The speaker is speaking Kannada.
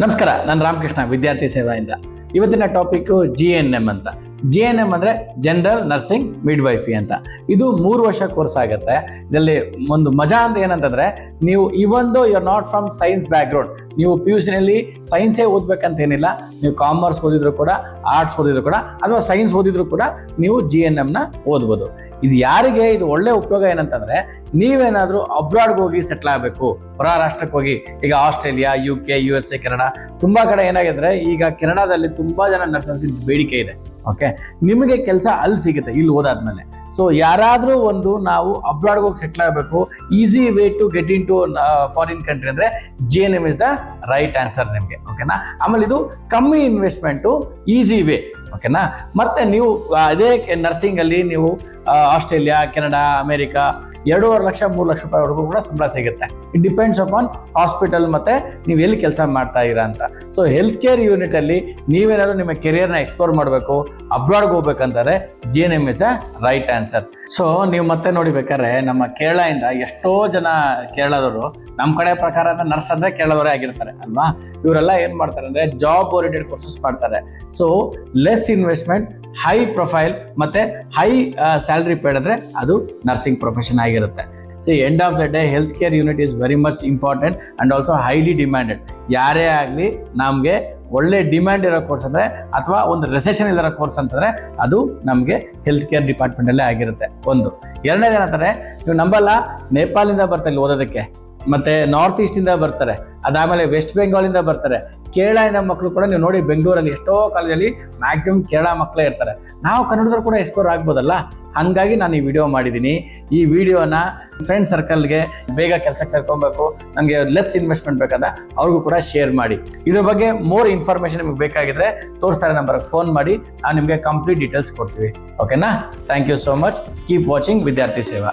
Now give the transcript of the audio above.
ನಮಸ್ಕಾರ, ನಾನು ರಾಮಕೃಷ್ಣ ವಿದ್ಯಾರ್ಥಿ ಸೇವೆಯಿಂದ. ಇವತ್ತಿನ ಟಾಪಿಕ್ GNM ಅಂತ. GNM ಅಂದರೆ ಜನರಲ್ ನರ್ಸಿಂಗ್ ಮಿಡ್ವೈಫಿ ಅಂತ. ಇದು 3 ವರ್ಷ ಕೋರ್ಸ್ ಆಗುತ್ತೆ. ಇದರಲ್ಲಿ ಒಂದು ಮಜಾ ಅಂತ ಏನಂತಂದ್ರೆ, ನೀವು ಇವೊಂದು you are not from science background, ನೀವು PUC ಸೈನ್ಸೇ ಓದ್ಬೇಕಂತ ಏನಿಲ್ಲ. ನೀವು ಕಾಮರ್ಸ್ ಓದಿದ್ರು ಕೂಡ, ಆರ್ಟ್ಸ್ ಓದಿದ್ರು ಕೂಡ, ಅಥವಾ ಸೈನ್ಸ್ ಓದಿದ್ರು ಕೂಡ ನೀವು GNM ಓದ್ಬೋದು. ಇದು ಯಾರಿಗೆ ಇದು ಒಳ್ಳೆ ಉಪಯೋಗ ಏನಂತಂದ್ರೆ, ನೀವೇನಾದ್ರೂ ಅಬ್ರಾಡ್ಗೆ ಹೋಗಿ ಸೆಟ್ಲ್ ಆಗಬೇಕು, ಹೊರ ರಾಷ್ಟ್ರಕ್ಕೆ ಹೋಗಿ, ಈಗ ಆಸ್ಟ್ರೇಲಿಯಾ, UK, USA, ಕೆನಡಾ, ತುಂಬಾ ಕಡೆ ಏನಾಗಿದ್ರೆ ಈಗ ಕೆನಡಾದಲ್ಲಿ ತುಂಬಾ ಜನ ನರ್ಸಸ್ಗೆ ಬೇಡಿಕೆ ಇದೆ. ಓಕೆ, ನಿಮಗೆ ಕೆಲಸ ಅಲ್ಲಿ ಸಿಗುತ್ತೆ ಇಲ್ಲಿ ಓದಾದ್ಮೇಲೆ. ಸೊ ಯಾರಾದ್ರೂ ನಾವು ಅಬ್ರಾಡ್ಗೆ ಹೋಗಿ ಸೆಟ್ಲ್ ಆಗಬೇಕು, easy way to get in to foreign country ಅಂದ್ರೆ GNM is the right answer ನಿಮಗೆ. ಓಕೆನಾ? ಆಮೇಲೆ ಇದು ಕಮ್ಮಿ ಇನ್ವೆಸ್ಟ್ಮೆಂಟು, ಈಸಿ ವೇ. ಓಕೆನಾ? ಮತ್ತೆ ನೀವು ಅದೇ ನರ್ಸಿಂಗ್ ಅಲ್ಲಿ ನೀವು Australia, Canada, America 2.5 lakh 3 lakh ರೂಪಾಯಿವರೆಗೂ ಕೂಡ ಸಂಬಳ ಸಿಗುತ್ತೆ. ಇಟ್ ಡಿಪೆಂಡ್ಸ್ ಅಪಾನ್ ಹಾಸ್ಪಿಟಲ್ ಮತ್ತೆ ನೀವು ಎಲ್ಲಿ ಕೆಲಸ ಮಾಡ್ತಾ ಇರಾ ಅಂತ. ಸೊ ಹೆಲ್ತ್ ಕೇರ್ ಯೂನಿಟ್ ಅಲ್ಲಿ ನೀವೇನಾದ್ರೂ ನಿಮ್ಮ ಕೆರಿಯರ್ನ ಎಕ್ಸ್ಪ್ಲೋರ್ ಮಾಡಬೇಕು, ಅಬ್ರಾಡ್ಗೆ ಹೋಗ್ಬೇಕಂತಾರೆ GNM is the right answer. So ನೀವು ಮತ್ತೆ ನೋಡಿಬೇಕಾದ್ರೆ ನಮ್ಮ ಕೇರಳದಿಂದ ಎಷ್ಟೋ ಜನ ಕೇರಳದವರು, ನಮ್ಮ ಕಡೆ ಪ್ರಕಾರ ನರ್ಸ್ ಅಂದ್ರೆ ಕೇರಳದವರೇ ಆಗಿರ್ತಾರೆ ಅಲ್ವಾ. ಇವರೆಲ್ಲ ಏನ್ ಮಾಡ್ತಾರೆ ಅಂದ್ರೆ ಜಾಬ್ ಓರಿಯೆಂಟೆಡ್ ಕೋರ್ಸಸ್ ಮಾಡ್ತಾರೆ. So less investment, high profile ಮತ್ತೆ ಹೈ ಸ್ಯಾಲರಿ ಪೇಡ್ ಅಂದ್ರೆ ಅದು ನರ್ಸಿಂಗ್ ಪ್ರೊಫೆಷನ್ ಆಗಿರುತ್ತೆ. So end of the day health care unit is very much important and also highly demanded. ಯಾರೇ ಆಗಲಿ ನಮಗೆ ಒಳ್ಳೆ ಡಿಮ್ಯಾಂಡ್ ಇರೋ ಕೋರ್ಸ್ ಅಂದರೆ, ಅಥವಾ ಒಂದು ರೆಸೆಷನ್ ಇರೋ ಕೋರ್ಸ್ ಅಂತಂದರೆ ಅದು ನಮಗೆ ಹೆಲ್ತ್ ಕೇರ್ ಡಿಪಾರ್ಟ್ಮೆಂಟಲ್ಲೇ ಆಗಿರುತ್ತೆ. ಒಂದು. ಎರಡನೇದು ಏನಂತಾರೆ, ನೀವು ನಂಬಲ್ಲ, ನೇಪಾಳಿಂದ ಬರ್ತಾರೆ ಇಲ್ಲಿ ಓದೋದಕ್ಕೆ, ಮತ್ತೆ ನಾರ್ತ್ ಈಸ್ಟಿಂದ ಬರ್ತಾರೆ, ಅದಾದಮೇಲೆ ವೆಸ್ಟ್ ಬೆಂಗಾಲಿಂದ ಬರ್ತಾರೆ, ಕೇರಳದಿಂದ ಮಕ್ಕಳು ಕೂಡ ನೀವು ನೋಡಿ. ಬೆಂಗಳೂರಲ್ಲಿ ಎಷ್ಟೋ ಕಾಲೇಜಲ್ಲಿ ಮ್ಯಾಕ್ಸಿಮಮ್ ಕೇರಳ ಮಕ್ಕಳೇ ಇರ್ತಾರೆ. ನಾವು ಕನ್ನಡದವ್ರು ಕೂಡ ಎಕ್ಸ್ಪ್ಲೋರ್ ಆಗ್ಬೋದಲ್ಲ. ಹಾಗಾಗಿ ನಾನು ಈ ವಿಡಿಯೋ ಮಾಡಿದ್ದೀನಿ. ಈ ವಿಡಿಯೋನ ಫ್ರೆಂಡ್ ಸರ್ಕಲ್ಗೆ ಬೇಗ ಕೆಲಸಕ್ಕೆ ಸೇರ್ಕೊಬೇಕು, ನನಗೆ ಲೆಸ್ ಇನ್ವೆಸ್ಟ್ಮೆಂಟ್ ಬೇಕಾದ್ರೆ ಅವ್ರಿಗೂ ಕೂಡ ಶೇರ್ ಮಾಡಿ. ಇದ್ರ ಬಗ್ಗೆ ಮೋರ್ ಇನ್ಫಾರ್ಮೇಷನ್ ನಿಮಗೆ ಬೇಕಾಗಿದ್ರೆ ತೋರಿಸ್ತಾರೆ ನಂಬರ್ಗೆ ಫೋನ್ ಮಾಡಿ, ನಾವು ನಿಮಗೆ ಕಂಪ್ಲೀಟ್ ಡೀಟೇಲ್ಸ್ ಕೊಡ್ತೀವಿ. ಓಕೆನಾ? Thank you so much. Keep watching Vidyarthi ಸೇವಾ.